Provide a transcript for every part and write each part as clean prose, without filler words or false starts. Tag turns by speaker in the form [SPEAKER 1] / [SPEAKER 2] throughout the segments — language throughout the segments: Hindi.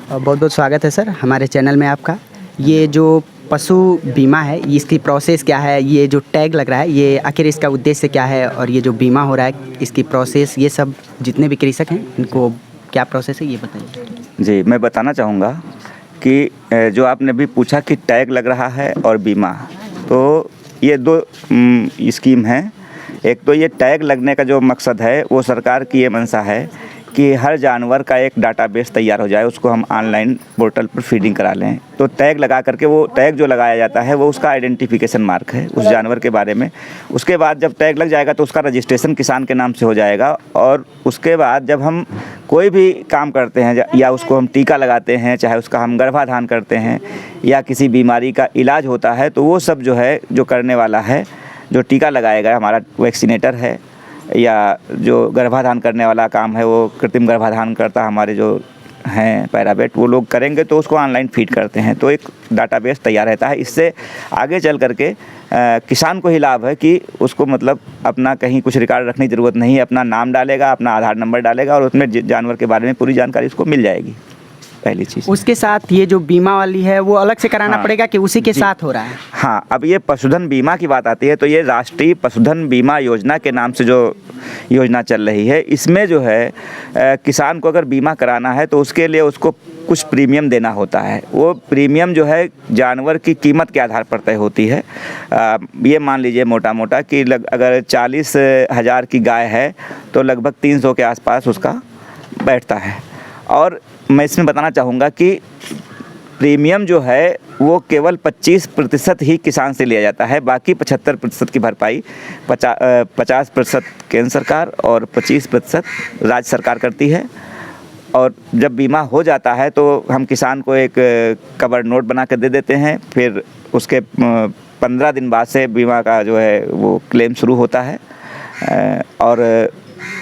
[SPEAKER 1] बहुत बहुत स्वागत है सर हमारे चैनल में आपका। ये जो पशु बीमा है इसकी प्रोसेस क्या है, ये जो टैग लग रहा है ये आखिर इसका उद्देश्य क्या है, और ये जो बीमा हो रहा है इसकी प्रोसेस, ये सब जितने भी कृषक हैं इनको क्या प्रोसेस है ये बताइए।
[SPEAKER 2] जी, मैं बताना चाहूँगा कि जो आपने अभी पूछा कि टैग लग रहा है और बीमा, तो ये दो स्कीम हैं। एक तो ये टैग लगने का जो मकसद है वो सरकार की ये मंशा है कि हर जानवर का एक डाटाबेस तैयार हो जाए, उसको हम ऑनलाइन पोर्टल पर फीडिंग करा लें। तो टैग लगा करके, वो टैग जो लगाया जाता है वो उसका आइडेंटिफिकेशन मार्क है उस जानवर के बारे में। उसके बाद जब टैग लग जाएगा तो उसका रजिस्ट्रेशन किसान के नाम से हो जाएगा, और उसके बाद जब हम कोई भी काम करते हैं या उसको हम टीका लगाते हैं, चाहे उसका हम गर्भाधान करते हैं या किसी बीमारी का इलाज होता है, तो वो सब जो है जो करने वाला है, जो टीका लगाएगा हमारा वैक्सीनेटर है, या जो गर्भाधान करने वाला काम है वो कृत्रिम गर्भाधान करता हमारे जो हैं पैरावेट, वो लोग करेंगे तो उसको ऑनलाइन फीड करते हैं। तो एक डाटाबेस तैयार रहता है। इससे आगे चल करके किसान को ही लाभ है कि उसको मतलब अपना कहीं कुछ रिकॉर्ड रखने की ज़रूरत नहीं है। अपना नाम डालेगा, अपना आधार नंबर डालेगा और उसमें जानवर के बारे में पूरी जानकारी उसको मिल जाएगी। पहली चीज़।
[SPEAKER 1] उसके साथ ये जो बीमा वाली है वो अलग से कराना पड़ेगा कि उसी के साथ हो रहा है?
[SPEAKER 2] हाँ, अब ये पशुधन बीमा की बात आती है तो ये राष्ट्रीय पशुधन बीमा योजना के नाम से जो योजना चल रही है, इसमें जो है किसान को अगर बीमा कराना है तो उसके लिए उसको कुछ प्रीमियम देना होता है। वो प्रीमियम जो है जानवर की कीमत के आधार पर तय होती है। ये मान लीजिए मोटा मोटा कि अगर 40,000 की गाय है तो लगभग 300 के आसपास उसका बैठता है। और मैं इसमें बताना चाहूँगा कि प्रीमियम जो है वो केवल 25% ही किसान से लिया जाता है। बाकी 75% की भरपाई 50% केंद्र सरकार और 25% राज्य सरकार करती है। और जब बीमा हो जाता है तो हम किसान को एक कवर नोट बना कर दे देते हैं। फिर उसके 15 दिन बाद से बीमा का जो है वो क्लेम शुरू होता है। और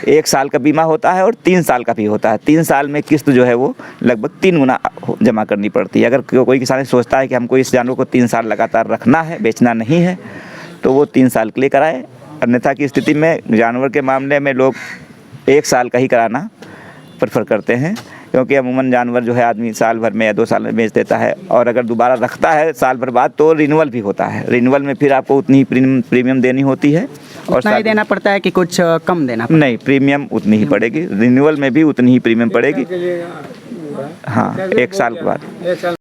[SPEAKER 2] 1 साल का बीमा होता है और 3 साल का भी होता है। 3 साल में किस्त जो है वो लगभग 3 गुना जमा करनी पड़ती है। अगर कोई किसान सोचता है कि हमको इस जानवर को 3 साल लगातार रखना है, बेचना नहीं है, तो वो 3 साल के लिए कराए। अन्यथा की स्थिति में जानवर के मामले में लोग 1 साल का ही कराना प्रेफर करते हैं, क्योंकि अमूमन जानवर जो है आदमी साल भर में या 2 साल में बेच देता है, और अगर दोबारा रखता है साल भर बाद तो रिन्यूअल भी होता है। रिन्यूअल में फिर आपको उतनी ही प्रीमियम देनी होती है। और
[SPEAKER 1] उतना ही देना पड़ता है कि कुछ कम देना पड़ता है?
[SPEAKER 2] नहीं, प्रीमियम उतनी ही पड़ेगी। रिन्यूअल में भी उतनी ही प्रीमियम पड़ेगी। हाँ, 1 साल के बाद।